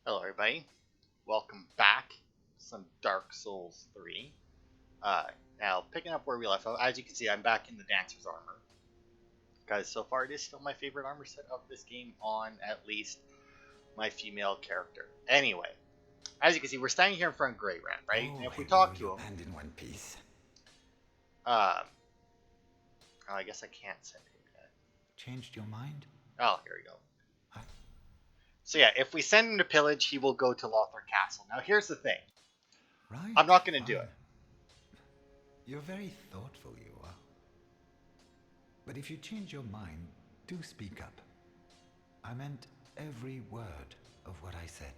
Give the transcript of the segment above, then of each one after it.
Hello everybody, welcome back to some Dark Souls 3. Now, picking up where we left off, as you can see, I'm back in the Dancer's armor. Because so far it is still my favorite armor set of this game on at least my female character. Anyway, as you can see, we're standing here in front of Grey Rat, right? And if we talk to him... And in one piece. I guess I can't send him yet. Changed your mind? Oh, here we go. So yeah, if we send him to pillage, he will go to Lothric Castle. Now here's the thing. Right. I'm not going to do it. You're very thoughtful, you are. But if you change your mind, do speak up. I meant every word of what I said.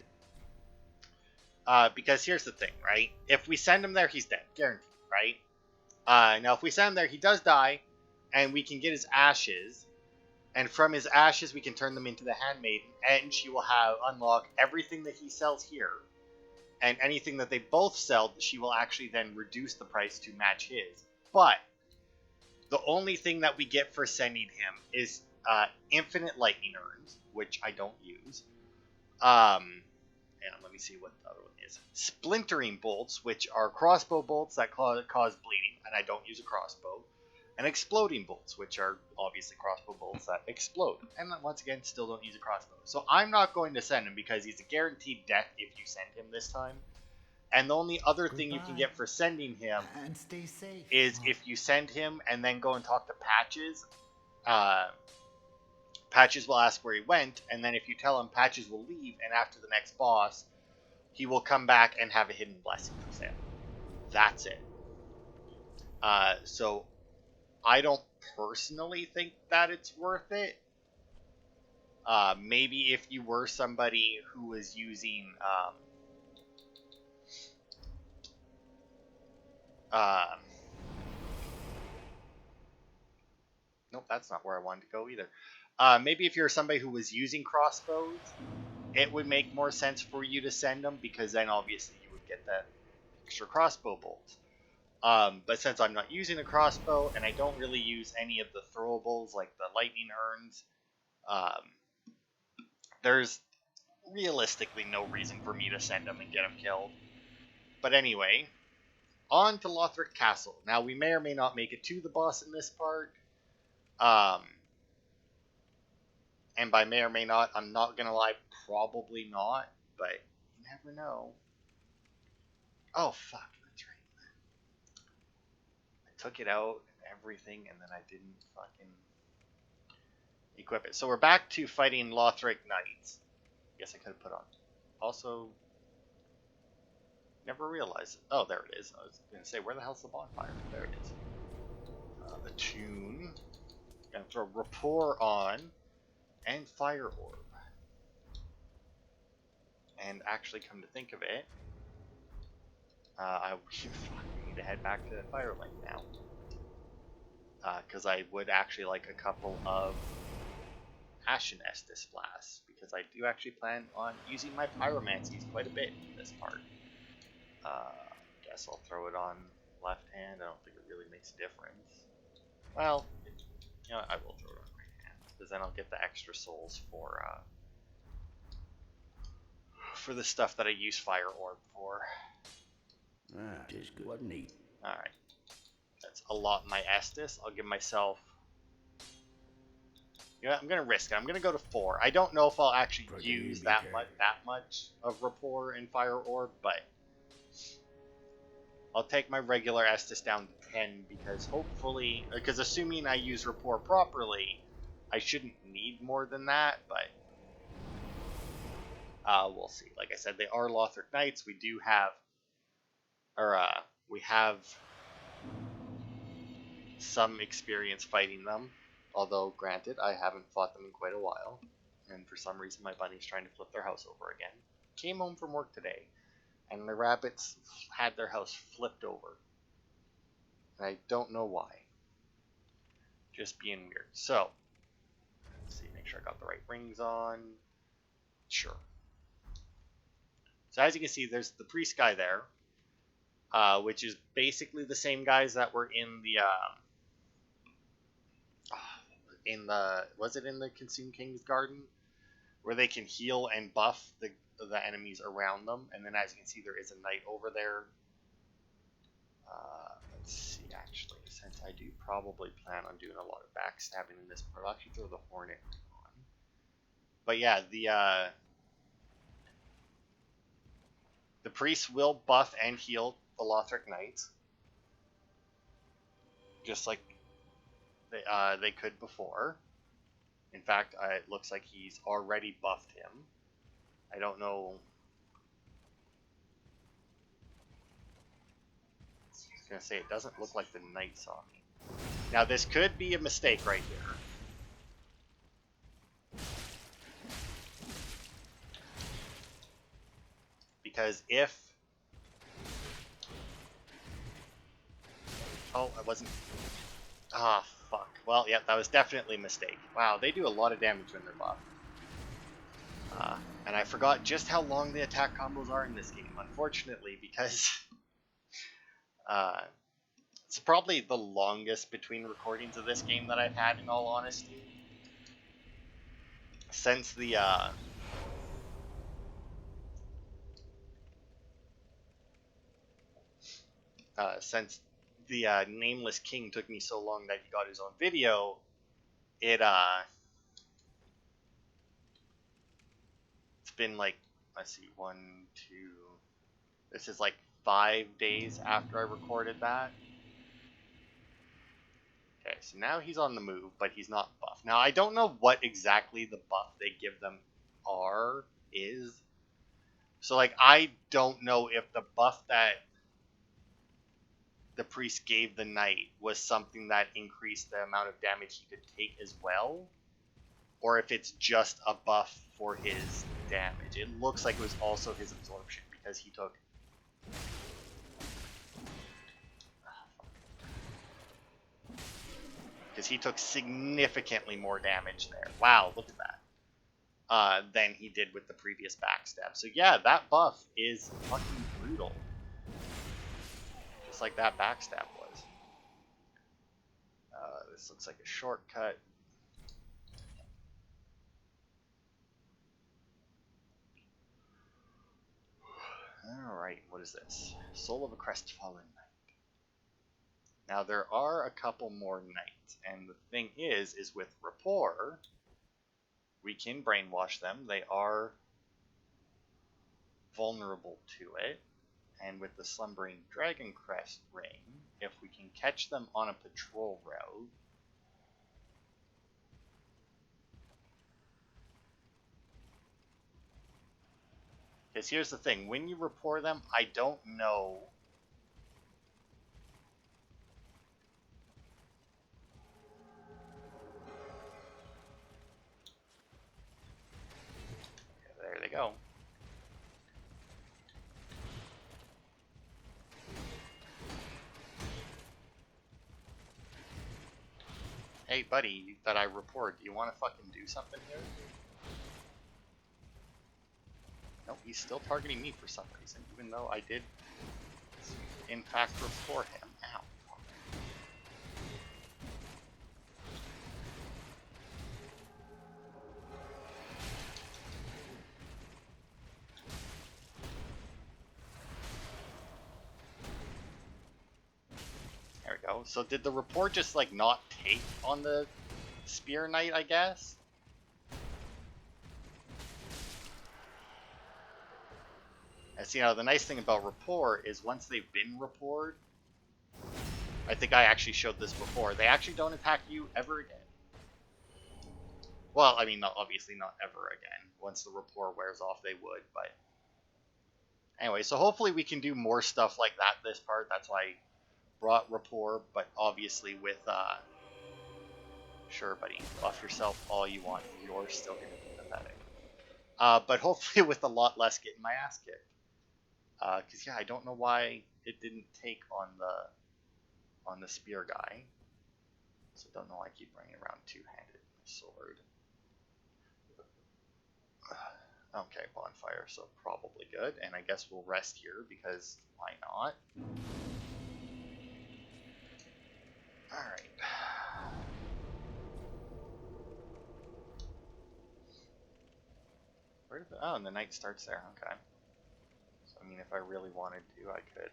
Because here's the thing, right? If we send him there, he's dead. Guaranteed, right? Now if we send him there, he does die, and we can get his ashes. And from his ashes, we can turn them into the Handmaiden, and she will have unlock everything that he sells here. And anything that they both sell, she will actually then reduce the price to match his. But the only thing that we get for sending him is infinite lightning urns, which I don't use. And let me see what the other one is. Splintering bolts, which are crossbow bolts that cause bleeding, and I don't use a crossbow. And exploding bolts, which are obviously crossbow bolts that explode. And once again, still don't use a crossbow. So I'm not going to send him because he's a guaranteed death if you send him this time. And the only other thing you can get for sending him and stay safe. Is if you send him and then go and talk to Patches. Patches will ask where he went, and then if you tell him, Patches will leave, and after the next boss, he will come back and have a hidden blessing for sale. That's it. So I don't personally think that it's worth it. Maybe if you were somebody who was using nope, that's not where I wanted to go either. Maybe if you're somebody who was using crossbows, it would make more sense for you to send them, because then obviously you would get that extra crossbow bolt. But since I'm not using a crossbow, and I don't really use any of the throwables like the lightning urns, there's realistically no reason for me to send them and get them killed. But anyway, on to Lothric Castle. Now, we may or may not make it to the boss in this part. And by may or may not, I'm not going to lie, probably not, but you never know. Oh, fuck. Took it out and everything, and then I didn't fucking equip it. So we're back to fighting Lothric Knights. Guess I could have put on. Also, never realized it. Oh, there it is. I was going to say, where the hell's the bonfire? There it is. The tune. Gonna throw Rapport on. And Fire Orb. And actually, come to think of it, I need to head back to Firelink now. Because I would actually like a couple of Ashen Estus Flasks, because I do actually plan on using my Pyromancies quite a bit in this part. Guess I'll throw it on left hand. I don't think it really makes a difference. Well, you know, I will throw it on right hand, because then I'll get the extra souls for the stuff that I use Fire Orb for. Just good. What neat. Alright. That's a lot in my Estus. I'll give myself... You know what? I'm going to risk it. I'm going to go to 4. I don't know if I'll actually use that much of Rapport and Fire Orb, but... I'll take my regular Estus down to 10, because hopefully... Because assuming I use Rapport properly, I shouldn't need more than that, but... we'll see. Like I said, they are Lothric Knights. We do have... we have some experience fighting them, although granted, I haven't fought them in quite a while, and for some reason my bunny's trying to flip their house over again. Came home from work today, and the rabbits had their house flipped over, and I don't know why. Just being weird. So, let's see, make sure I got the right rings on. Sure. So as you can see, there's the priest guy there. Which is basically the same guys that were in the was it in the Consumed King's Garden, where they can heal and buff the enemies around them. And then as you can see, there is a knight over there. Let's see, actually, since I do probably plan on doing a lot of backstabbing in this part, I'll actually throw the Hornet on. But yeah, the priests will buff and heal the Lothric Knights, just like they could before. In fact, it looks like he's already buffed him. I don't know. I was gonna say, it doesn't look like the knight saw me. Now this could be a mistake right here. Because if... Oh, I wasn't... Ah, fuck. Well, yeah, that was definitely a mistake. Wow, they do a lot of damage when they're buffed. And I forgot just how long the attack combos are in this game, unfortunately, because... it's probably the longest between recordings of this game that I've had, in all honesty. Since the, Nameless King took me so long that he got his own video, it's been like, let's see, 1, 2, this is like 5 days after I recorded that. Okay, so now he's on the move, but he's not buffed. Now, I don't know what exactly the buff they give them is. So, like, I don't know if the buff that the priest gave the knight was something that increased the amount of damage he could take as well, or if it's just a buff for his damage. It looks like it was also his absorption, because he took... Because he took significantly more damage there. Wow, look at that. Than he did with the previous backstab. So yeah, that buff is fucking brutal. Just like that backstab was. This looks like a shortcut. Alright, what is this? Soul of a Crestfallen Knight. Now there are a couple more knights, and the thing is with rapport, we can brainwash them. They are vulnerable to it, and with the Slumbering Dragon Crest ring, if we can catch them on a patrol route, because here's the thing, when you rapport them, I don't know there they go. Hey buddy, that I report, do you want to fucking do something here? Nope, he's still targeting me for some reason, even though I did, in fact, report him. Ow. There we go. So did the report just, like, not take on the Spear Knight, I guess? As you know, the nice thing about rapport is once they've been rapported, I think I actually showed this before, they actually don't attack you ever again. Well, I mean, obviously not ever again. Once the rapport wears off, they would, but... Anyway, so hopefully we can do more stuff like that this part. That's why I brought rapport, but obviously with, Sure, buddy, buff yourself all you want. You're still going to be pathetic. But hopefully with a lot less getting my ass kicked. Because yeah, I don't know why it didn't take on the spear guy. So don't know why I keep running around two-handed sword. Okay, bonfire, so probably good. And I guess we'll rest here because why not? Alright. Where did the... Oh, and the night starts there. Okay. So, I mean, if I really wanted to, I could.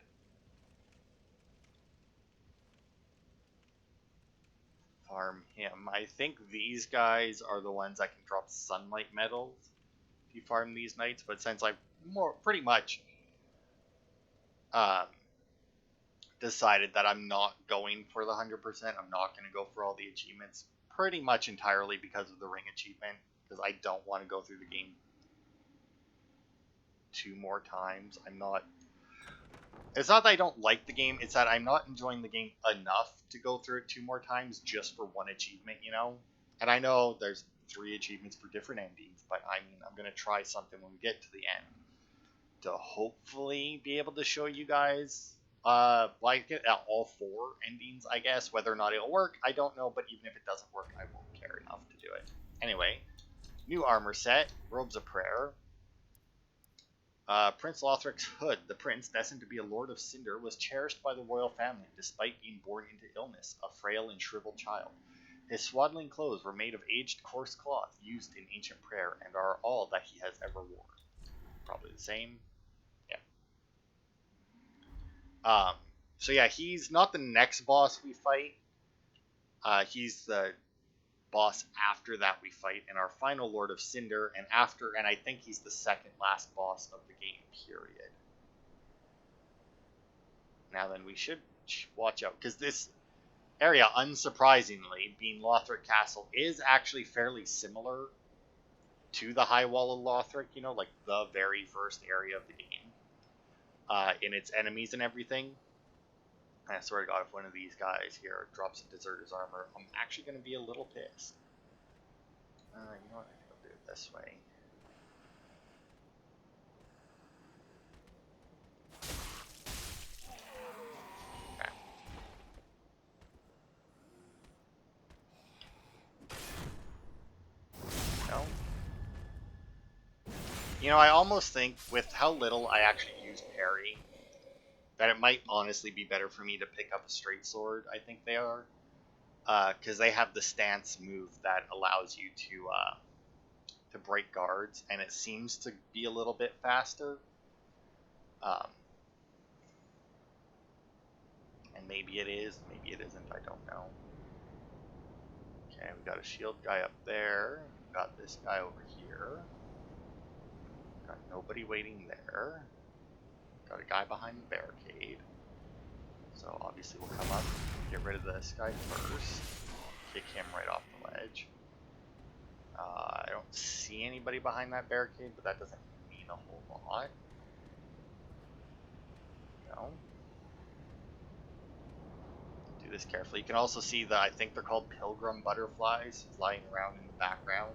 Farm him. I think these guys are the ones that can drop sunlight medals if you farm these knights, but since I've pretty much decided that I'm not going for the 100%, I'm not going to go for all the achievements, pretty much entirely because of the ring achievement, because I don't want to go through the game 2 more times. It's not that I don't like the game, it's that I'm not enjoying the game enough to go through it 2 more times just for one achievement, you know? And I know there's 3 achievements for different endings, but I mean, I'm going to try something when we get to the end to hopefully be able to show you guys like it at all 4 endings, I guess. Whether or not it'll work, I don't know, but even if it doesn't work, I won't care enough to do it. Anyway, new armor set, Robes of Prayer. Prince Lothric's hood, the prince, destined to be a Lord of Cinder, was cherished by the royal family despite being born into illness, a frail and shriveled child. His swaddling clothes were made of aged coarse cloth used in ancient prayer and are all that he has ever worn. Probably the same. Yeah. So yeah, he's not the next boss we fight. He's the boss after that we fight, and our final Lord of Cinder, and I think he's the second last boss of the game, period. Now then, we should watch out, because this area, unsurprisingly, being Lothric Castle, is actually fairly similar to the High Wall of Lothric, you know, like the very first area of the game, in its enemies and everything. I swear to God, if one of these guys here drops a Deserter's Armor, I'm actually going to be a little pissed. You know what? I think I'll do it this way. Okay. No. You know, I almost think with how little I actually use parry, that it might honestly be better for me to pick up a straight sword. I think they are, because they have the stance move that allows you to break guards, and it seems to be a little bit faster. And maybe it is, maybe it isn't. I don't know. Okay, we got a shield guy up there. We got this guy over here. Got nobody waiting there. Got a guy behind the barricade. So obviously we'll come up, get rid of this guy first. Kick him right off the ledge. I don't see anybody behind that barricade, but that doesn't mean a whole lot. No. Do this carefully. You can also see I think they're called pilgrim butterflies flying around in the background.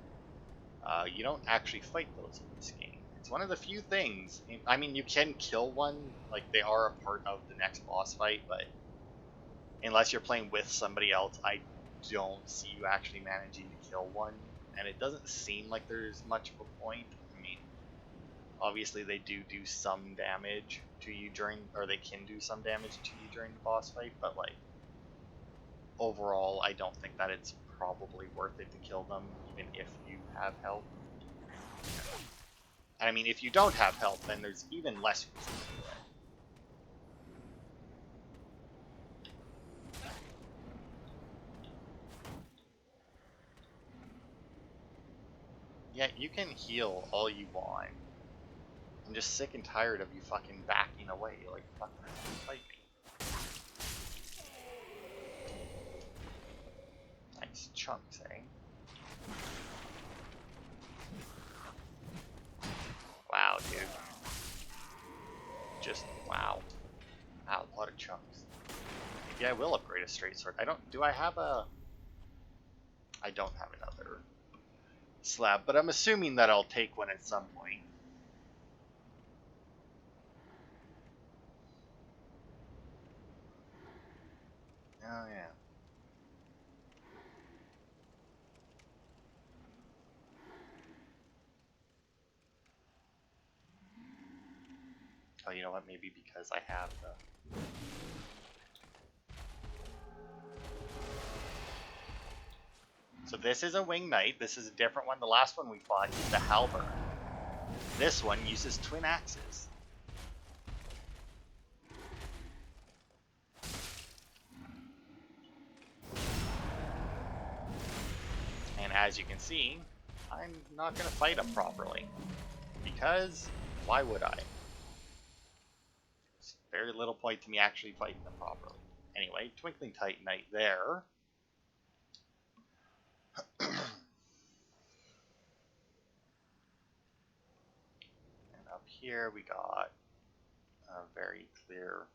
You don't actually fight those in this game. It's one of the few things. I mean, you can kill one, like they are a part of the next boss fight, but unless you're playing with somebody else, I don't see you actually managing to kill one, and it doesn't seem like there's much of a point. I mean, obviously they do some damage to you they can do some damage to you during the boss fight, but like, overall, I don't think that it's probably worth it to kill them, even if you have help. I mean, if you don't have help, then there's even less reason to do it. Yeah, you can heal all you want. I'm just sick and tired of you fucking backing away, like, fucking fight me. Nice chunks, eh? Wow, dude. Just, wow. Wow, a lot of chunks. Maybe I will upgrade a straight sword. Do I have a... I don't have another slab, but I'm assuming that I'll take one at some point. Oh, yeah. Oh, you know what? Maybe because I have the... So this is a wing knight. This is a different one. The last one we fought is the halberd. This one uses twin axes. And as you can see, I'm not going to fight them properly. Because, why would I? There's very little point to me actually fighting them properly. Anyway, Twinkling Titanite there. And up here we got a very clear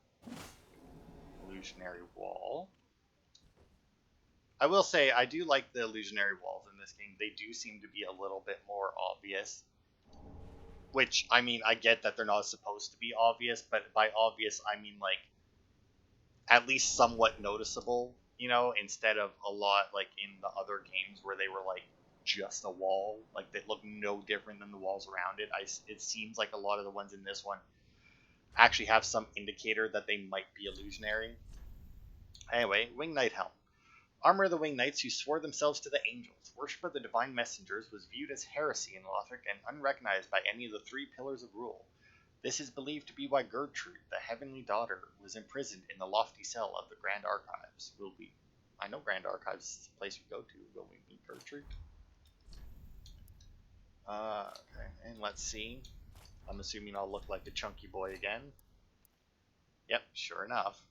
illusionary wall. I will say, I do like the illusionary walls in this game. They do seem to be a little bit more obvious. Which, I mean, I get that they're not supposed to be obvious, but by obvious, I mean, like, at least somewhat noticeable, you know, instead of a lot, like, in the other games where they were, like, just a wall. Like, they look no different than the walls around it. It seems like a lot of the ones in this one actually have some indicator that they might be illusionary. Anyway, Wing Knight Helm. Armor of the Winged Knights who swore themselves to the angels. Worship of the divine messengers was viewed as heresy in Lothric and unrecognized by any of the three pillars of rule. This is believed to be why Gertrude, the heavenly daughter, was imprisoned in the lofty cell of the Grand Archives. I know Grand Archives is the place we go to. Will we meet Gertrude? Okay, and let's see. I'm assuming I'll look like a chunky boy again. Yep, sure enough.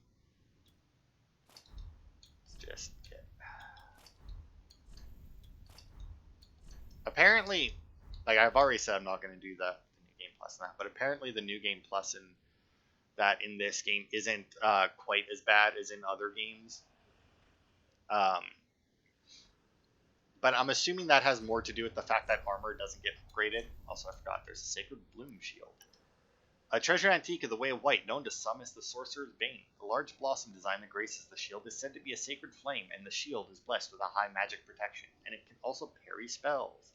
Let's just get... Apparently, like I've already said, I'm not going to do the New Game Plus and that, but apparently the New Game Plus in this game isn't quite as bad as in other games. But I'm assuming that has more to do with the fact that armor doesn't get upgraded. Also, I forgot there's a Sacred Bloom Shield. A treasure antique of the Way of White, known to some as the Sorcerer's Bane. The large blossom design that graces the shield is said to be a sacred flame, and the shield is blessed with a high magic protection, and it can also parry spells.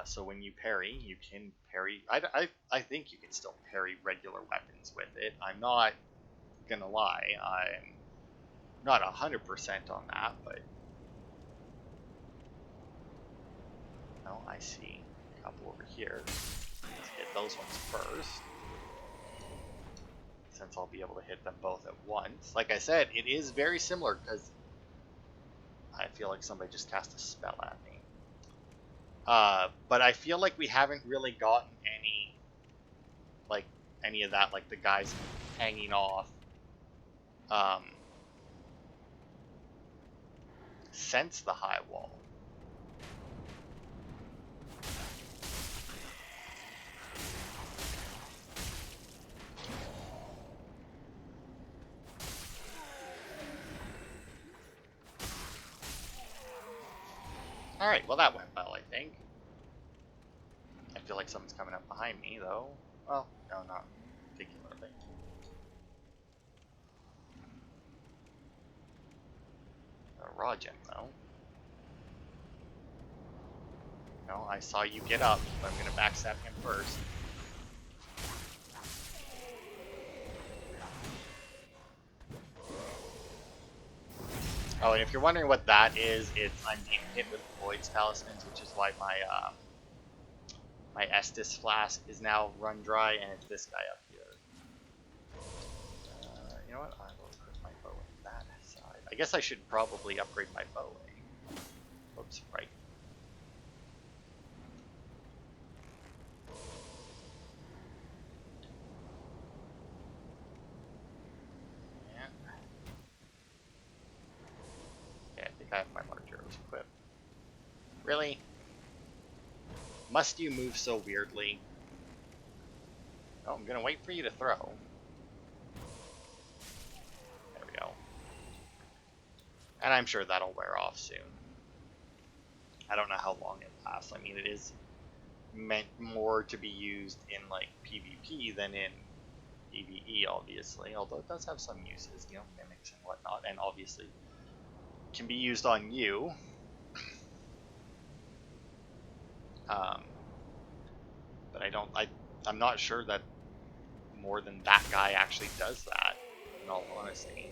So when you parry, you can parry... I think you can still parry regular weapons with it. I'm not gonna lie, I'm not 100% on that, but... No, I see a couple over here. Let's hit those ones first, since I'll be able to hit them both at once. Like I said, it is very similar, because I feel like somebody just cast a spell at me. But I feel like we haven't really gotten any of that, like the guys hanging off, since the high wall. Alright, well that went well, I think. I feel like someone's coming up behind me, though. Well, no, not particularly. A raw gem, though. No, I saw you get up, but I'm gonna backstab him first. Oh, and if you're wondering what that is, I'm being hit with Void's Talismans, which is why my my Estus flask is now run dry, and it's this guy up here. You know what? I will equip my bow on that side. I guess I should probably upgrade my bow. Oops, right. Yeah, I think I have my large arrows equipped. Really? Must you move so weirdly? Oh, I'm gonna wait for you to throw. There we go. And I'm sure that'll wear off soon. I don't know how long it lasts. I mean, it is meant more to be used in, like, PvP than in PvE, obviously. Although it does have some uses, you know, mimics and whatnot. And obviously can be used on you. But I'm not sure that more than that guy actually does that, in all honesty.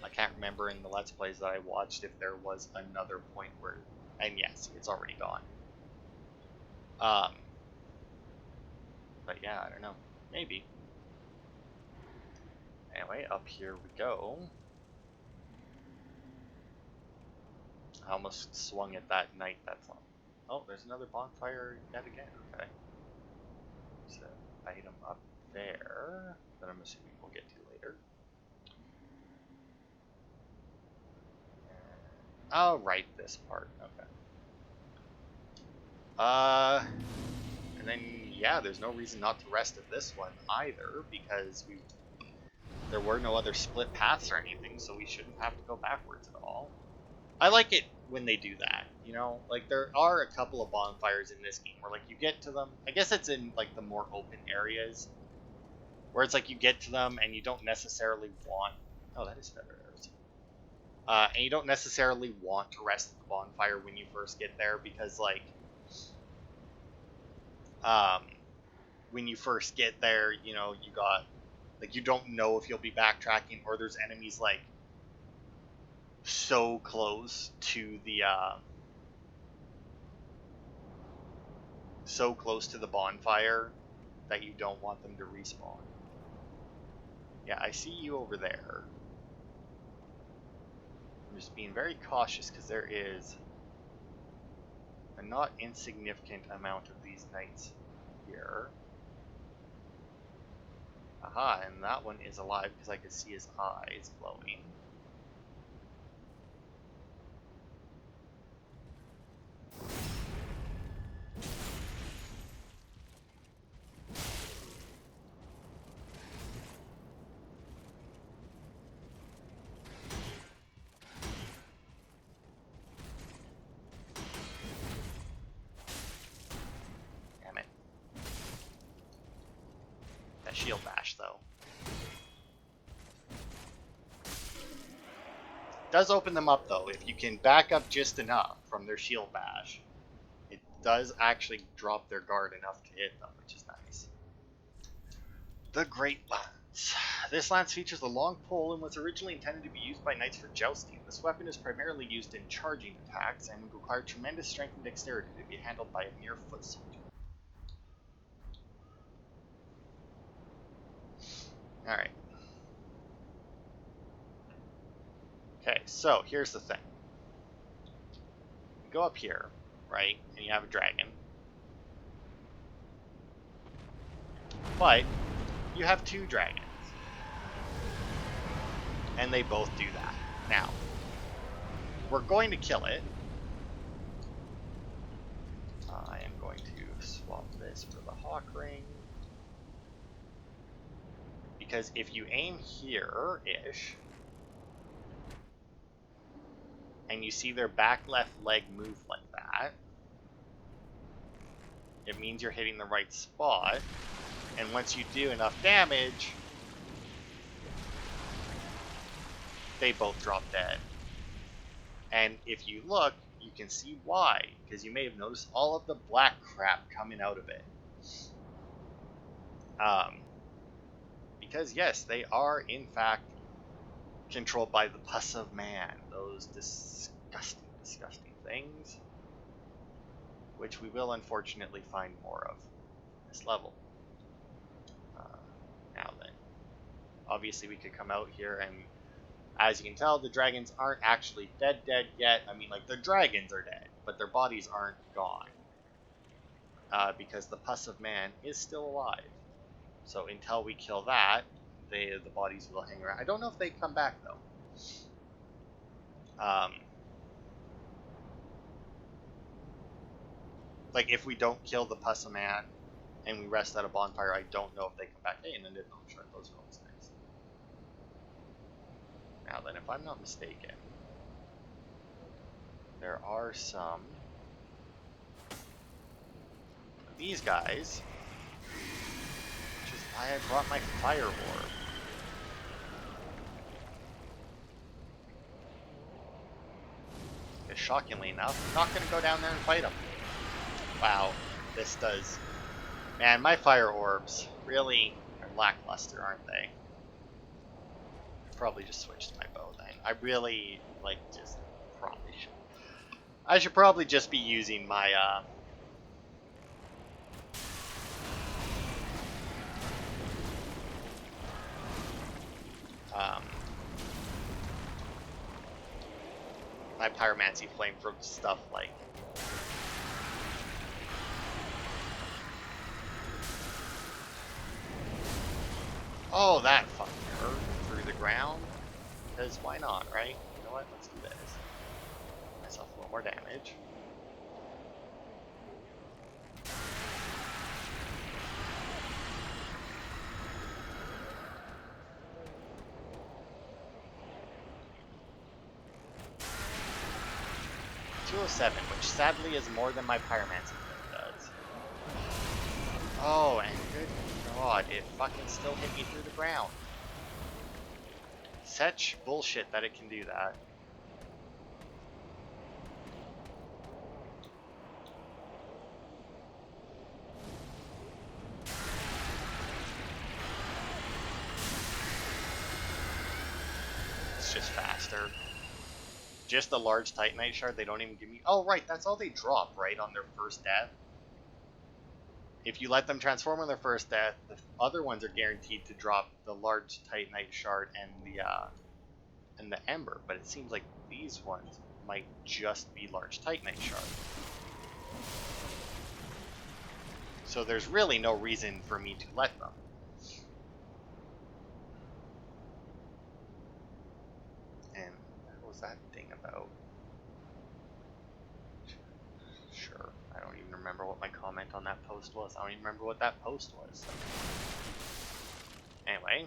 I can't remember in the Let's Plays that I watched if there was another point where, and yes, it's already gone. Um, but yeah, I don't know. Maybe. Anyway, up here we go. I almost swung at that knight that's on. Oh, there's another bonfire yet again. Okay. There's an item up there that I'm assuming we'll get to later. Oh, right, this part. Okay. And then, yeah, there's no reason not to rest at this one either, because there were no other split paths or anything, so we shouldn't have to go backwards at all. I like it when they do that, you know? Like, there are a couple of bonfires in this game where, like, you get to them. I guess it's in, like, the more open areas, where it's like you get to them and you don't necessarily want... Oh, that is feather arrows. And you don't necessarily want to rest at the bonfire when you first get there, because, like... when you first get there, you know, you got... Like, you don't know if you'll be backtracking, or there's enemies, like, so close to the, bonfire that you don't want them to respawn. Yeah, I see you over there. I'm just being very cautious, because there is a not insignificant amount of these knights here. Aha, and that one is alive because I can see his eyes glowing. Damn it. That shield bash, though. Does open them up, though. If you can back up just enough from their shield bash, it does actually drop their guard enough to hit them, which is nice. The Great Lance. This lance features a long pole and was originally intended to be used by knights for jousting. This weapon is primarily used in charging attacks and would require tremendous strength and dexterity to be handled by a mere foot soldier. Alright. Okay, so here's the thing. You go up here, right, and you have a dragon. But you have two dragons. And they both do that. Now, we're going to kill it. I am going to swap this for the hawk ring. Because if you aim here-ish, and you see their back left leg move like that, it means you're hitting the right spot. And once you do enough damage, they both drop dead. And if you look, you can see why, because you may have noticed all of the black crap coming out of it. Because yes, they are in fact controlled by the pus of man, those disgusting, disgusting things, which we will unfortunately find more of in this level. Now then, obviously we could come out here and, as you can tell, the dragons aren't actually dead yet. I mean, like, the dragons are dead, but their bodies aren't gone, because the pus of man is still alive. So until we kill that, the bodies will hang around. I don't know if they come back, though. Like, if we don't kill the pus of man and we rest at a bonfire, I don't know if they come back. Hey, and then did sure, those are always nice. Now then, if I'm not mistaken, there are some of these guys, which is why I brought my fire orb. Because shockingly enough, I'm not going to go down there and fight them. Wow, this does... Man, my fire orbs really are lackluster, aren't they? Probably just switch to my bow then. I really, like, just probably should. I should probably just be using my, my pyromancy flame from stuff like... Oh, that fucking hurt through the ground. Because why not, right? You know what? Let's do this. Give myself a little more damage. .207, which sadly is more than my pyromancy does. Oh, and good god, it fucking still hit me through the ground. Such bullshit that it can do that. It's just faster. Just the large Titanite shard, they don't even give me... Oh, right, that's all they drop, right, on their first death? If you let them transform on their first death, the other ones are guaranteed to drop the large Titanite shard and the Ember, but it seems like these ones might just be large Titanite shard. So there's really no reason for me to let them. And what was that thing about? Sure, I don't even remember what my comment on that post was. I don't even remember what that post was. So. Anyway,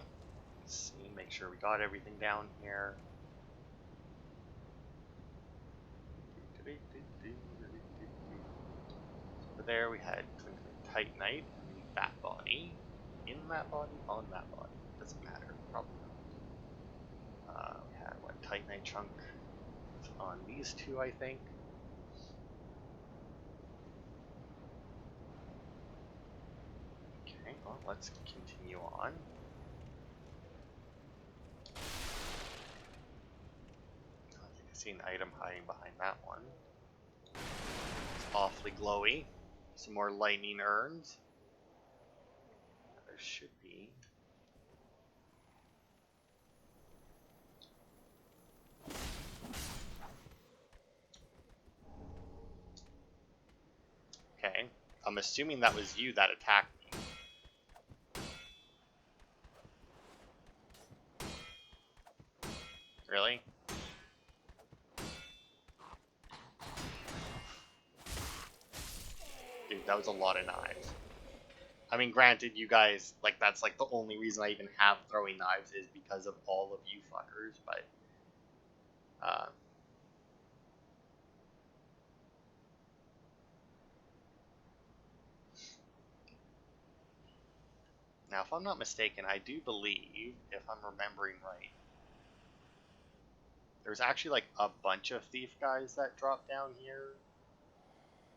let's see, make sure we got everything down here. Over there we had Titanite, that body, in that body, on that body. Doesn't matter, probably not. We had one Titanite chunk on these two, I think. Okay, well, let's continue on. I think I see an item hiding behind that one. It's awfully glowy. Some more lightning urns. There should be. Okay, I'm assuming that was you that attacked me. Really? Dude, that was a lot of knives. I mean, granted, you guys, like, that's like the only reason I even have throwing knives is because of all of you fuckers, but, now, if I'm not mistaken, I do believe, if I'm remembering right, there's actually, like, a bunch of thief guys that drop down here,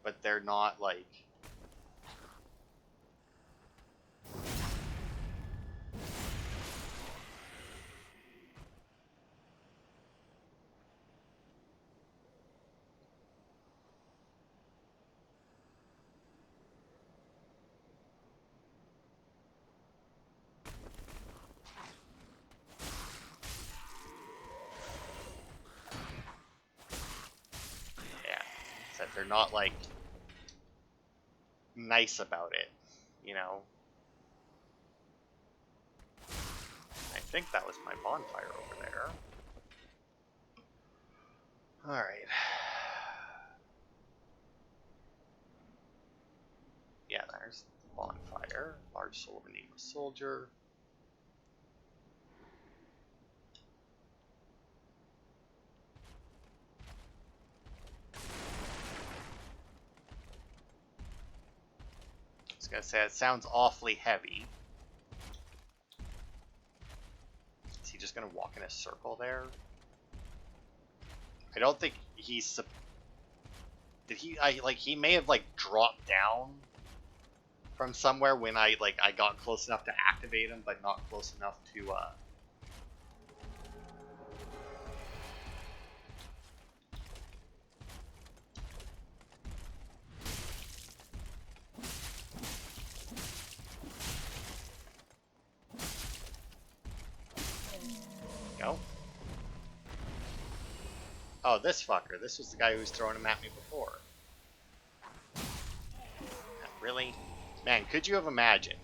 but they're not, like... They're not, like, nice about it, you know? I think that was my bonfire over there. Alright. Yeah, there's the bonfire. Large soul of a nameless soldier. I was gonna say, it sounds awfully heavy. Is he just gonna walk in a circle there? I don't think he's... Did he... he may have, like, dropped down from somewhere when I got close enough to activate him, but not close enough to, Go. Oh, this fucker. This was the guy who was throwing him at me before. Really? Man, could you have imagined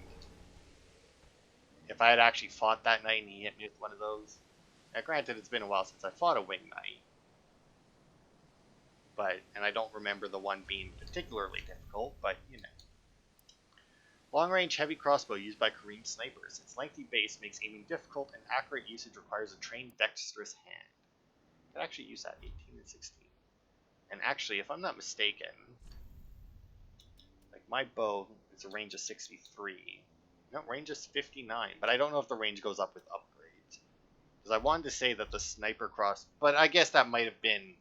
if I had actually fought that knight and he hit me with one of those? Now, granted, it's been a while since I fought a wing knight. And I don't remember the one being particularly difficult, but, you know. Long-range heavy crossbow used by Korean snipers. Its lengthy base makes aiming difficult, and accurate usage requires a trained, dexterous hand. I could actually use that 18 and 16. And actually, if I'm not mistaken, like my bow is a range of 63. No, range is 59, but I don't know if the range goes up with upgrades. Because I wanted to say that the sniper cross, but I guess that might have been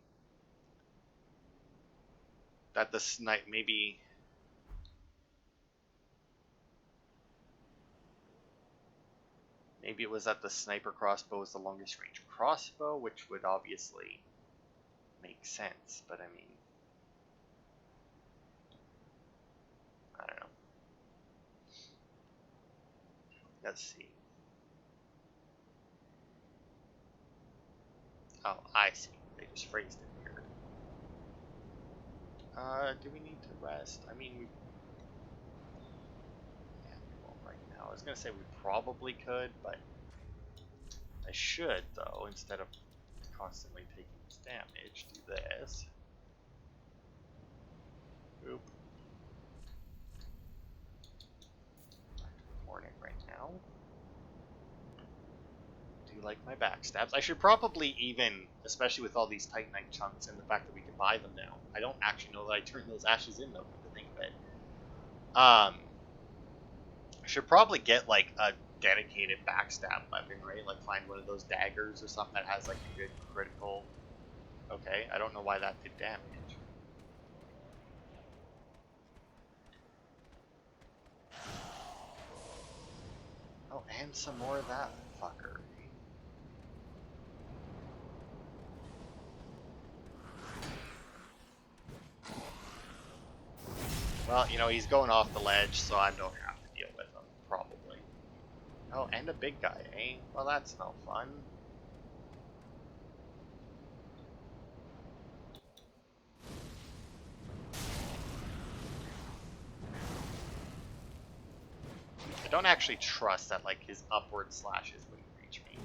that the snipe maybe. Maybe it was that the sniper crossbow is the longest range crossbow, which would obviously make sense, but I mean, I don't know. Let's see. Oh, I see. They just phrased it weird. Do we need to rest? I mean, we won't right now. I was gonna say we probably could, but I should, though, instead of constantly taking this damage, do this. Oop. Back to the Hornet right now. Do you like my backstabs? I should probably even, especially with all these Titanite chunks and the fact that we can buy them now. I don't actually know that I turned those ashes in, though, to think of it. I should probably get, like, a dedicated backstab weapon, right? Like, find one of those daggers or something that has, like, a good critical... Okay, I don't know why that did damage. Oh, and some more of that fucker. Well, you know, he's going off the ledge, so I don't have to deal with him, probably. Oh, and a big guy, eh? Well, that's no fun. I don't actually trust that, like, his upward slashes wouldn't reach me.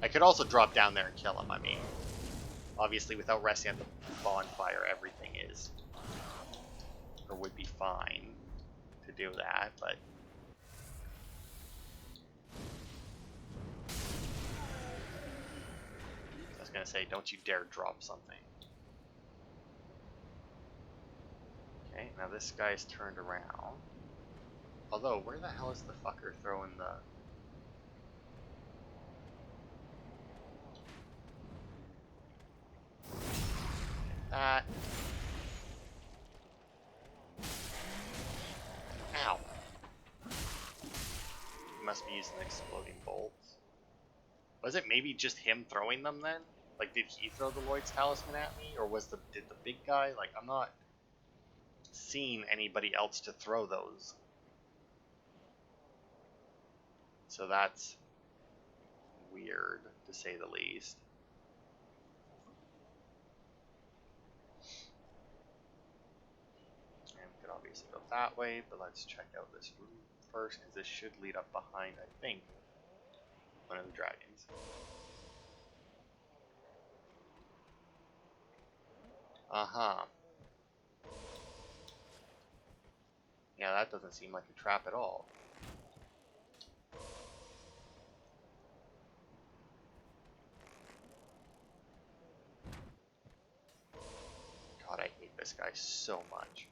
I could also drop down there and kill him, I mean. Obviously, without resting at the bonfire, everything is, or would be fine to do that, but... I was gonna say, don't you dare drop something. Okay, now this guy's turned around. Although, where the hell is the fucker throwing the... That... Ow. He must be using exploding bolts. Was it maybe just him throwing them then? Like, did he throw the Lloyd's Talisman at me? Or did the big guy? Like, I'm not seeing anybody else to throw those. So that's weird, to say the least. And we could obviously go that way, but let's check out this room first, because this should lead up behind, I think, one of the dragons. Uh-huh. Yeah, that doesn't seem like a trap at all. God, I hate this guy so much.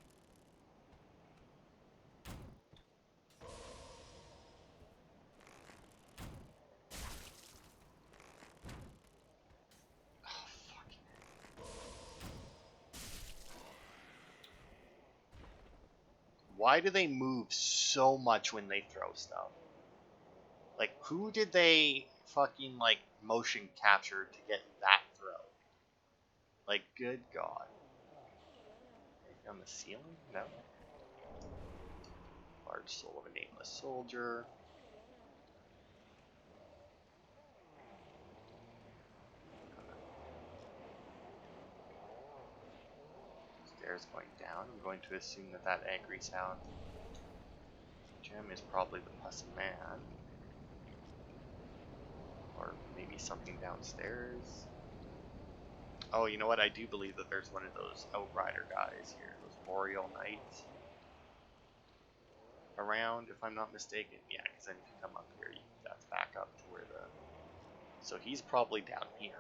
Oh, fucking hell. Why do they move so much when they throw stuff? Like, who did they fucking, like, motion capture to get that throw? Like, good God. Anything on the ceiling? No. Large soul of a nameless soldier. stairs going down. I'm going to assume that that angry sound gem is probably the Puss Man. Or maybe something downstairs. Oh, you know what? I do believe that there's one of those Outrider guys here. Those Boreal Knights. Around, if I'm not mistaken. Yeah, because then if you come up here, that's back up to where the... So he's probably down here.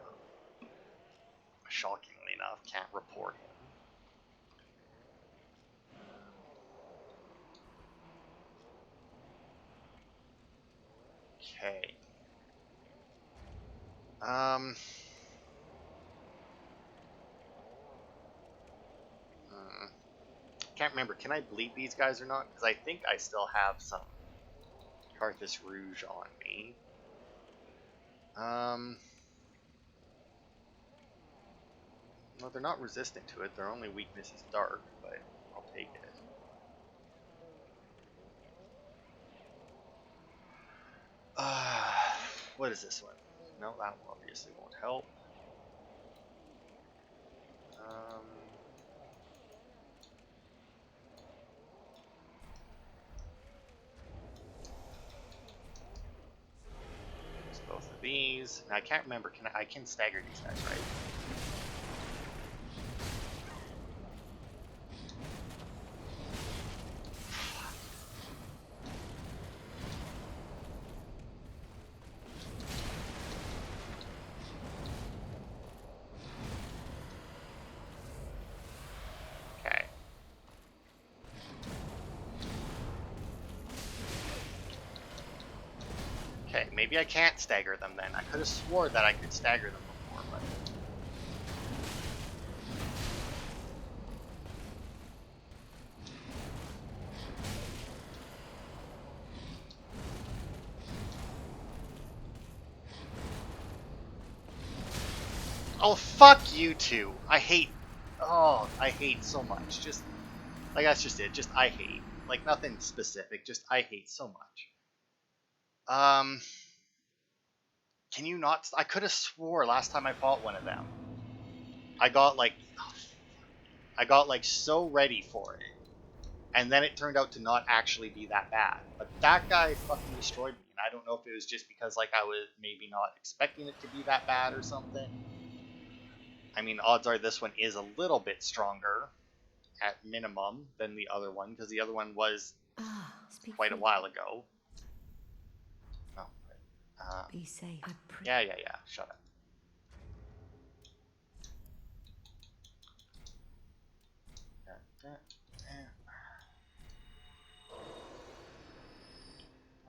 Shockingly enough, can't report him. Okay. Can't remember. Can I bleed these guys or not? Because I think I still have some Carthus Rouge on me. Well, they're not resistant to it. Their only weakness is dark, but I'll take it. What is this one? No, that one obviously won't help. Use both of these. Now I can't remember. I can stagger these guys, right? Okay, maybe I can't stagger them then. I could have swore that I could stagger them before, but... Oh, fuck you two! I hate... Oh, I hate so much. Just... Like, that's just it. Just, I hate. Like, nothing specific. Just, I hate so much. Can you not... I could have swore last time I fought one of them. I got, like, so ready for it. And then it turned out to not actually be that bad. But that guy fucking destroyed me. And I don't know if it was just because, like, I was maybe not expecting it to be that bad or something. I mean, odds are this one is a little bit stronger, at minimum, than the other one. Because the other one was quite a while ago. Oh, be safe. Yeah. Shut up.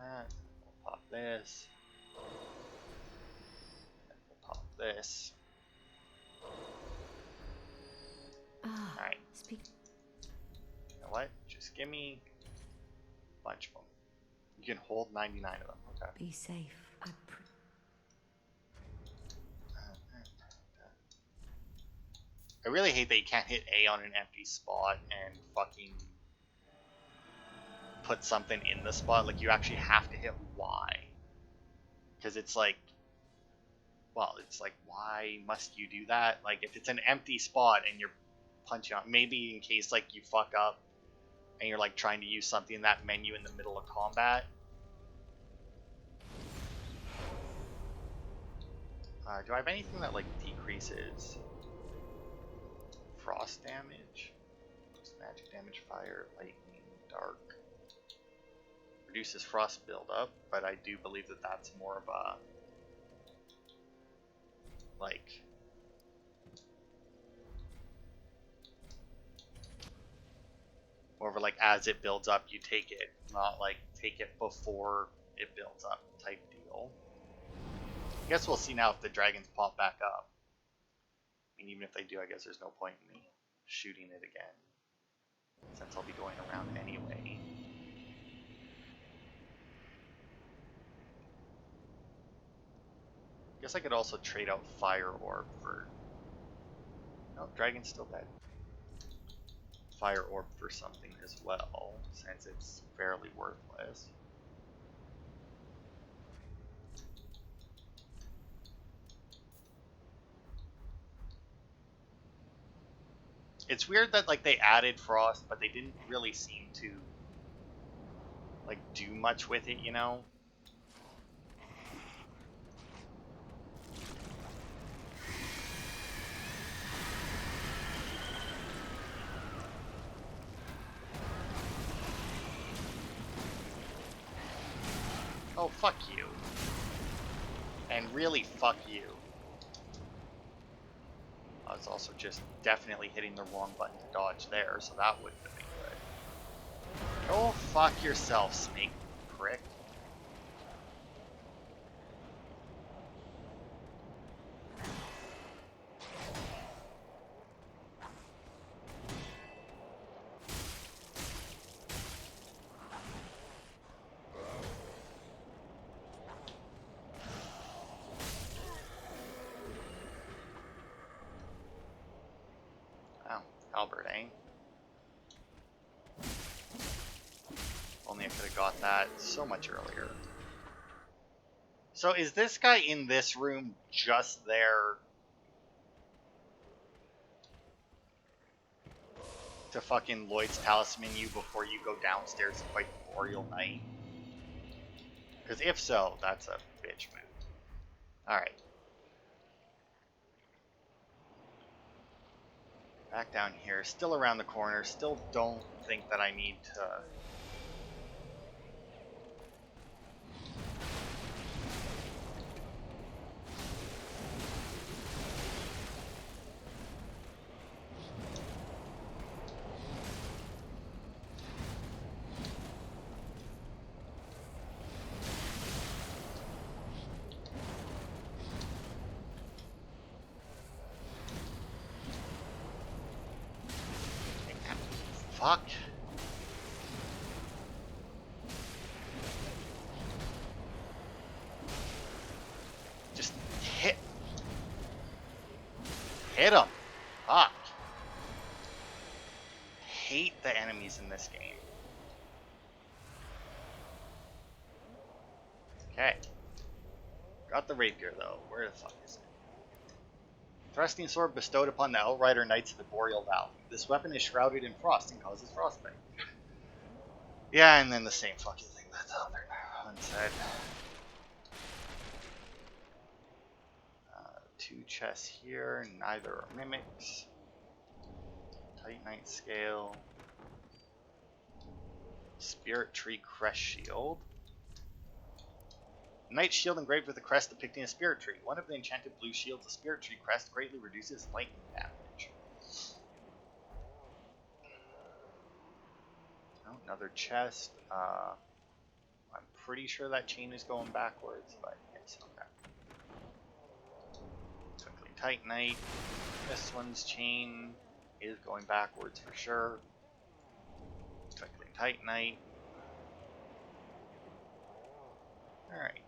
We'll pop this. We'll pop this. Alright. You know what? Just give me a bunch of them. You can hold 99 of them. Okay. Be safe. I really hate that you can't hit A on an empty spot and fucking put something in the spot. Like, you actually have to hit Y. Because it's like, well, it's like, why must you do that? Like, if it's an empty spot and you're punching on, maybe in case, like, you fuck up and you're, like, trying to use something in that menu in the middle of combat. Do I have anything that, like, decreases frost damage? Magic damage, fire, lightning, dark. Reduces frost buildup, but I do believe that that's more of a, like, more of a, like, as it builds up you take it, not like take it before it builds up type deal. I guess we'll see now if the dragons pop back up. I mean, even if they do, I guess there's no point in me shooting it again, since I'll be going around anyway. I guess I could also trade out Fire Orb for... No, Dragon's still dead. Fire Orb for something as well, since it's fairly worthless. It's weird that like they added frost, but they didn't really seem to like do much with it, you know? Oh, fuck you. And really, fuck you. I was also just definitely hitting the wrong button to dodge there, so that wouldn't have been good. Go fuck yourself, snake prick. Oh, Albert, eh? Only I could have got that so much earlier. So is this guy in this room just there to fucking Lloyd's Talisman you before you go downstairs and fight the Boreal Knight? Because if so, that's a bitch move. Alright. Back down here, still around the corner, still don't think that I need to... Fuck. Just hit. Hit him. Fuck. Hate the enemies in this game. Okay. Got the rapier though. Where the fuck is it? Thrusting sword bestowed upon the Outrider Knights of the Boreal Valley. This weapon is shrouded in frost and causes frostbite. Yeah, and then the same fucking thing that the other one said. 2 chests here, neither are mimics. Titanite scale. Spirit tree crest shield. Knight shield engraved with a crest depicting a spirit tree. One of the enchanted blue shields, a spirit tree crest, greatly reduces lightning damage. Oh, another chest. I'm pretty sure that chain is going backwards, but yes, okay. Quickly Titanite. This one's chain is going backwards for sure. Quickly Titanite. Alright.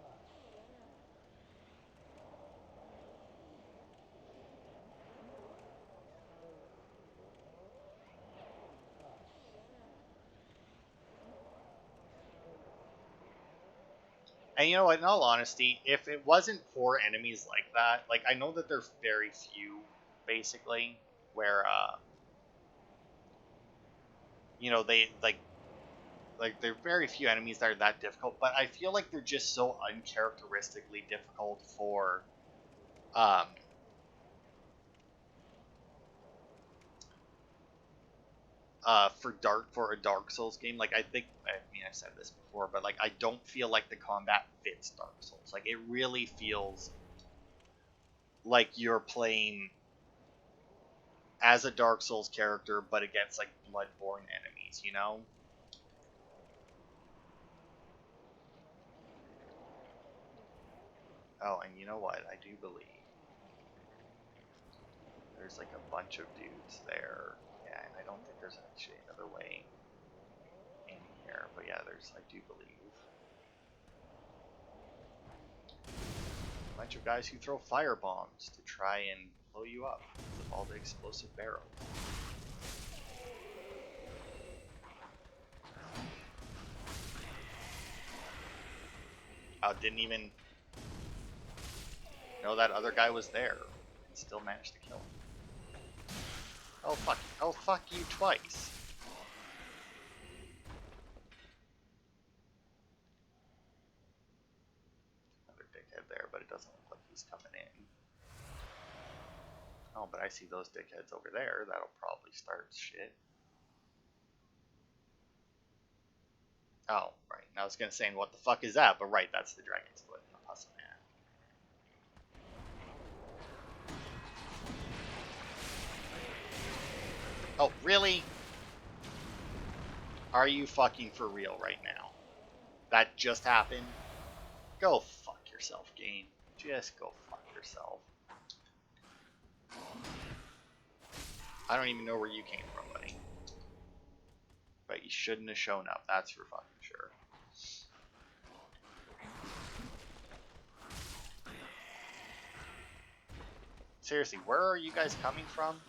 And you know what, in all honesty, if it wasn't for enemies like that, like, I know that there's very few, basically, where, you know, they, like, there are very few enemies that are that difficult, but I feel like they're just so uncharacteristically difficult for, for a Dark Souls game. Like, I mean, I've said this before, but, like, I don't feel like the combat fits Dark Souls. Like, it really feels like you're playing as a Dark Souls character, but against, like, Bloodborne enemies, you know? Oh, and you know what? I do believe there's, like, a bunch of dudes there. Yeah, and I don't think there's actually another way in here. But yeah, I do believe. A bunch of guys who throw fire bombs to try and blow you up with all the explosive barrels. I didn't even know that other guy was there and still managed to kill him. Oh, fuck you. Oh, fuck you twice. Another dickhead there, but it doesn't look like he's coming in. Oh, but I see those dickheads over there. That'll probably start shit. Oh, right. And I was gonna say, what the fuck is that? But right, that's the dragon's foot and the puzzle man. Oh, really? Are you fucking for real right now? That just happened? Go fuck yourself, game. Just go fuck yourself. I don't even know where you came from, buddy. But you shouldn't have shown up, that's for fucking sure. Seriously, where are you guys coming from?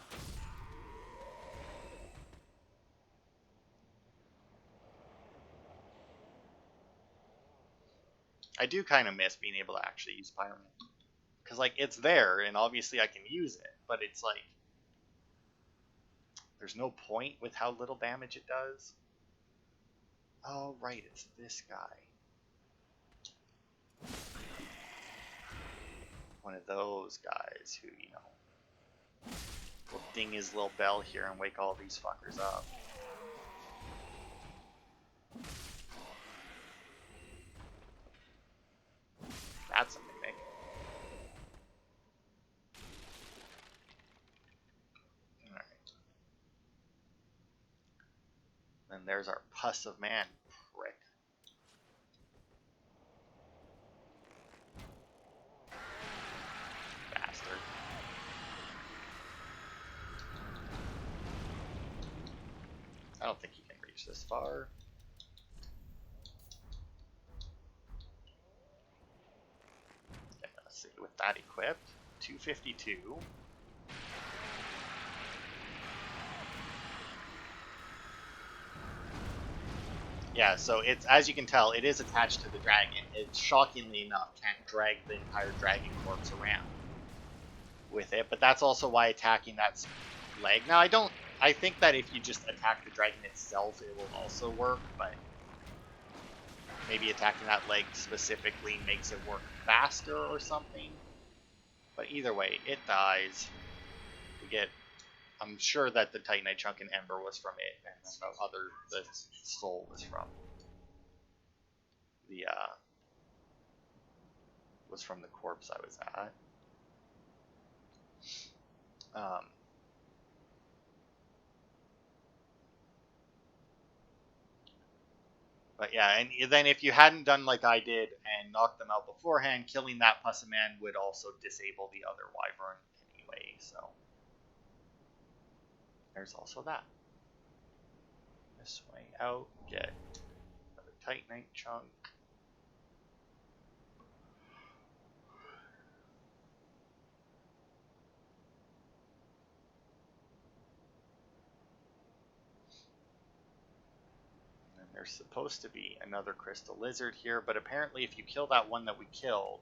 I do kind of miss being able to actually use Pyramid. Because, like, it's there, and obviously I can use it, but it's like... There's no point with how little damage it does. Oh, right, it's this guy. One of those guys who, you know, will ding his little bell here and wake all these fuckers up. That's a mimic. Alright. Then there's our pus of man prick. Bastard. I don't think he can reach this far. Yeah, let's see, with that equipped, 252. Yeah, so it's, as you can tell, it is attached to the dragon. It, shockingly enough, can't drag the entire dragon corpse around with it, but that's also why attacking that leg. Now, I think that if you just attack the dragon itself, it will also work, but maybe attacking that leg specifically makes it work faster or something. But either way, it dies. We get... I'm sure that the Titanite chunk in Ember was from it, and the soul was from the corpse I was at. But yeah, and then if you hadn't done like I did and knocked them out beforehand, killing that Pussy Man would also disable the other Wyvern anyway, so there's also that. This way out, get another Titanite chunk. And there's supposed to be another crystal lizard here, but apparently if you kill that one that we killed,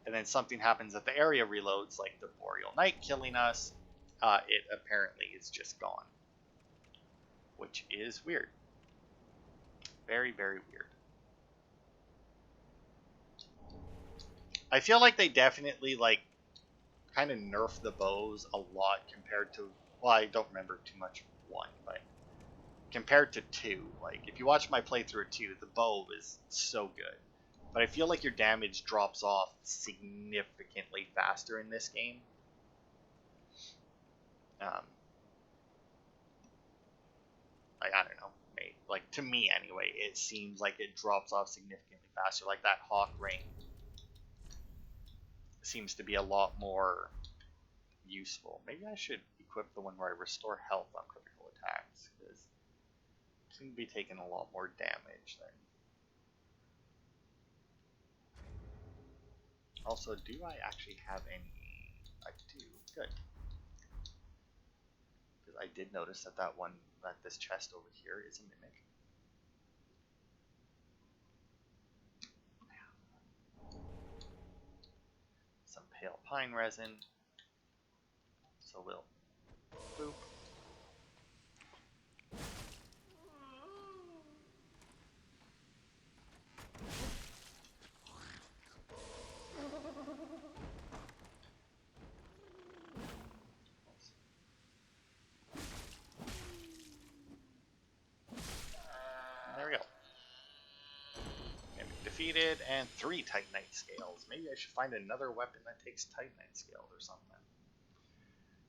and then something happens that the area reloads, like the Boreal Knight killing us, it apparently is just gone. Which is weird. Very, very weird. I feel like they definitely, like, kind of nerf the bows a lot compared to... Well, I don't remember too much 1, but compared to 2. Like, if you watch my playthrough of 2, the bow is so good. But I feel like your damage drops off significantly faster in this game. Like, I don't know. Like, to me anyway, it seems like it drops off significantly faster. Like, that Hawk Ring seems to be a lot more useful. Maybe I should equip the one where I restore health on critical attacks, because I seem to be taking a lot more damage then. Also, do I actually have any? I do. Good. Because I did notice that this chest over here is a mimic. Some pale pine resin. So we'll boop, defeated, and 3 Titanite scales. Maybe I should find another weapon that takes Titanite scales or something.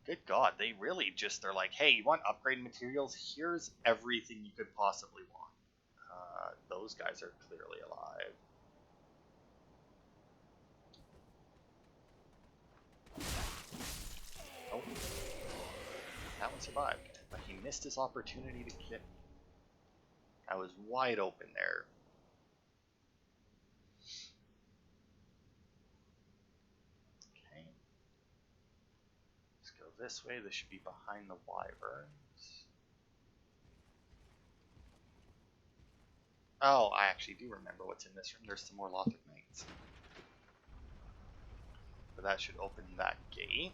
Good God, they really just are like, hey, you want upgrade materials? Here's everything you could possibly want. Those guys are clearly alive. Oh, that one survived, but he missed his opportunity to get me. I was wide open there. Okay. Let's go this way. This should be behind the wyverns. Oh, I actually do remember what's in this room. There's some more Lothric Knights. But that should open that gate.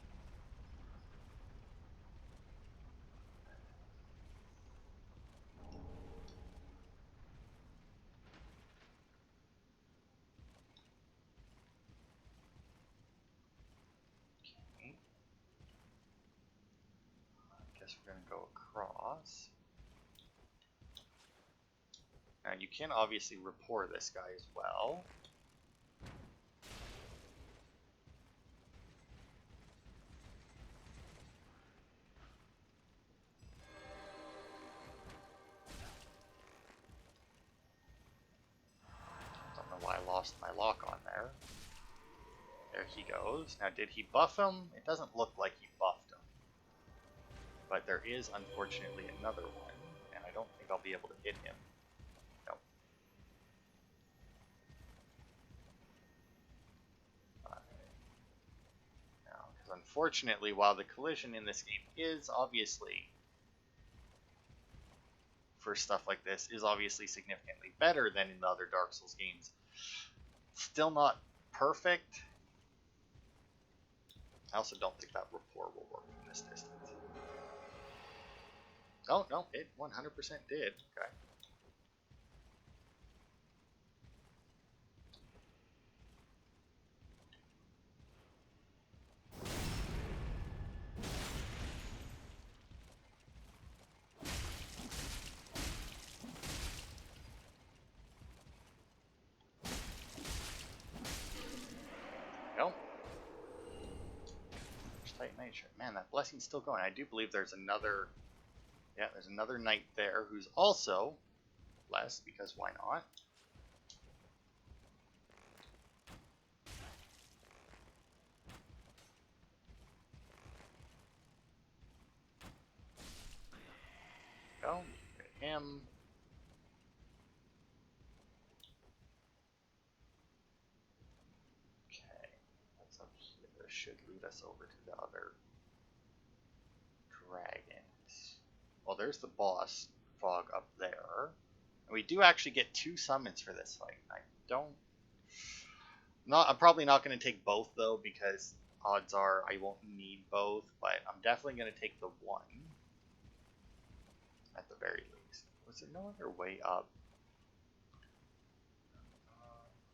Okay. I guess we're going to go across. Now you can obviously rapport this guy as well. Don't know why I lost my lock on there. There he goes. Now did he buff him? It doesn't look like he buffed him. But there is unfortunately another one, and I don't think I'll be able to hit him. Unfortunately, while the collision in this game is obviously, for stuff like this, is obviously significantly better than in the other Dark Souls games, still not perfect. I also don't think that rapport will work from this distance. Oh, no, it 100% did. Okay. Man, that blessing's still going. I do believe there's another. Yeah, there's another knight there who's also blessed, because why not? Go, get him. Okay, what's up here? This should lead us over to the other dragons. Well, there's the boss fog up there. And we do actually get 2 summons for this fight. I'm probably not going to take both though, because odds are I won't need both, but I'm definitely going to take the one at the very least. Was there no other way up?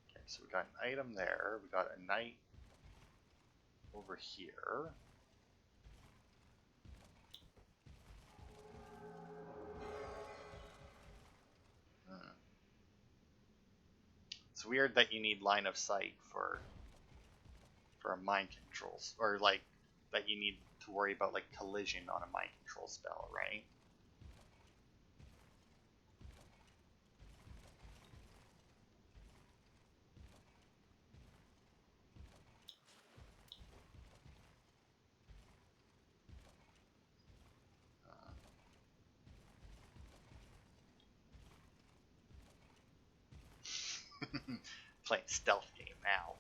Okay, so we got an item there. We got a knight over here. It's weird that you need line of sight for a mind controls, or like that you need to worry about like collision on a mind control spell, right? Playing stealth game now.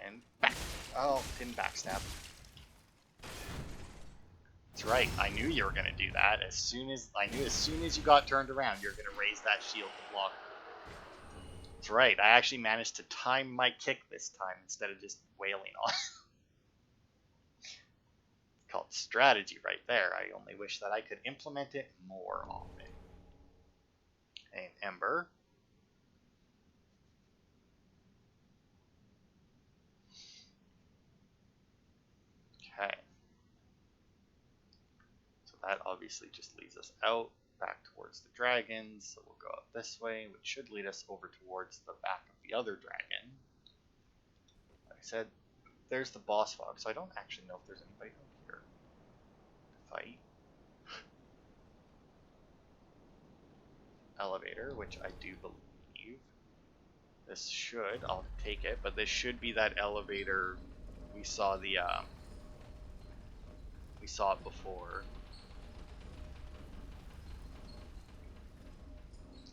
And back. Oh, didn't backstab. That's right. I knew you were gonna do that. As soon as you got turned around, you're gonna raise that shield to block. That's right. I actually managed to time my kick this time instead of just wailing on. Called strategy right there. I only wish that I could implement it more often. An Ember. Okay. that obviously just leads us out back towards the dragons. So we'll go out this way, which should lead us over towards the back of the other dragon. Like I said, there's the boss fog, so I don't actually know if there's anybody out here to fight. Elevator, which I do believe. This should, I'll take it, but this should be that elevator we saw the we saw it before.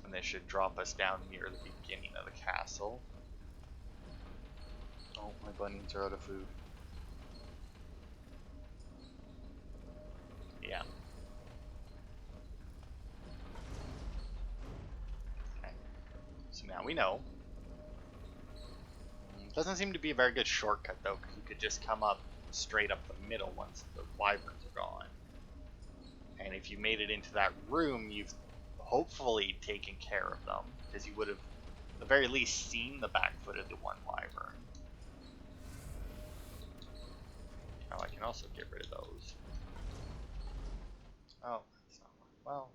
And this should drop us down near the beginning of the castle. Oh, my bunnies are out of food. Yeah. Okay. So now we know. Doesn't seem to be a very good shortcut though, because you could just come up straight up the middle once the wyverns are gone. And if you made it into that room, you've hopefully taken care of them, because you would have at the very least seen the back foot of the one wyvern. Now I can also get rid of those. Oh, that's not well.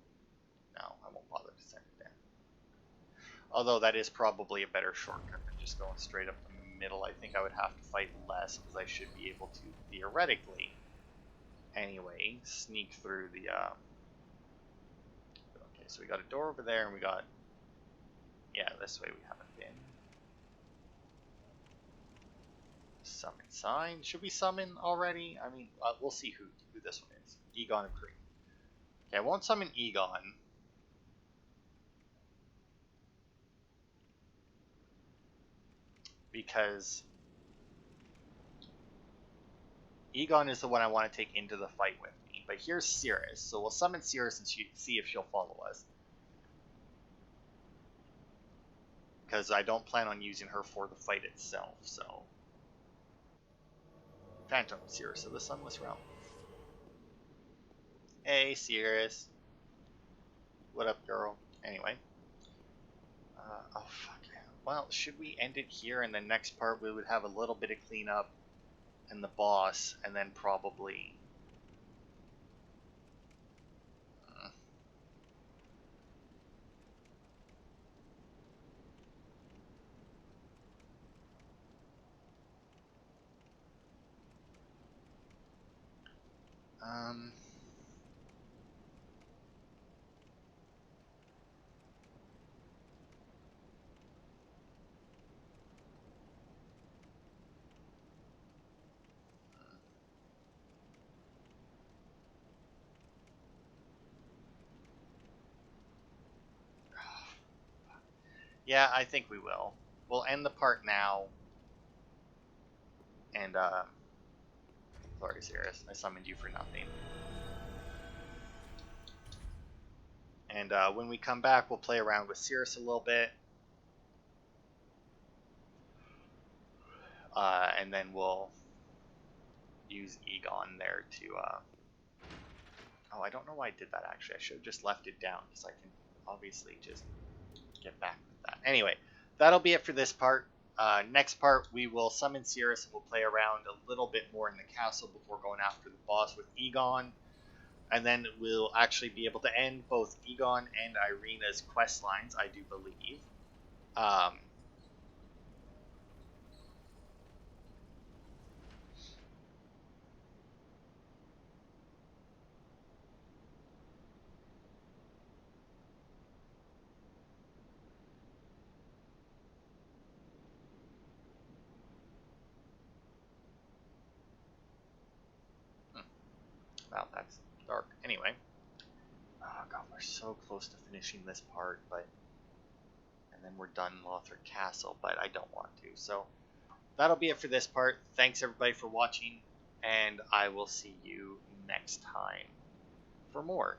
No, I won't bother to send it down. Although that is probably a better shortcut than just going straight up the middle. I think I would have to fight less, because I should be able to theoretically, anyway, sneak through the. Okay, so we got a door over there, and we got. Yeah, this way we haven't been. Summon sign. Should we summon already? I mean, we'll see who this one is. Egon of Green. Okay, I won't summon Egon. Because Egon is the one I want to take into the fight with me. But here's Cirrus, so we'll summon Cirrus and see if she'll follow us. Because I don't plan on using her for the fight itself, so. Phantom Cirrus of the Sunless Realm. Hey, Cirrus. What up, girl? Anyway. Oh, fuck. Well, should we end it here, and the next part we would have a little bit of cleanup and the boss, and then probably yeah, I think we will. We'll end the part now. And, sorry, Cirrus, I summoned you for nothing. And, when we come back, we'll play around with Cirrus a little bit. And then we'll use Egon there to, Oh, I don't know why I did that, actually. I should have just left it down, because I can obviously just get back with that. Anyway, that'll be it for this part. Next part, we will summon Cirrus and we'll play around a little bit more in the castle before going after the boss with Egon. And then we'll actually be able to end both Egon and Irina's quest lines, I do believe. Wow, that's dark. Anyway. Oh god, we're so close to finishing this part, and then we're done in Lothric Castle, but I don't want to. So that'll be it for this part. Thanks everybody for watching, and I will see you next time for more.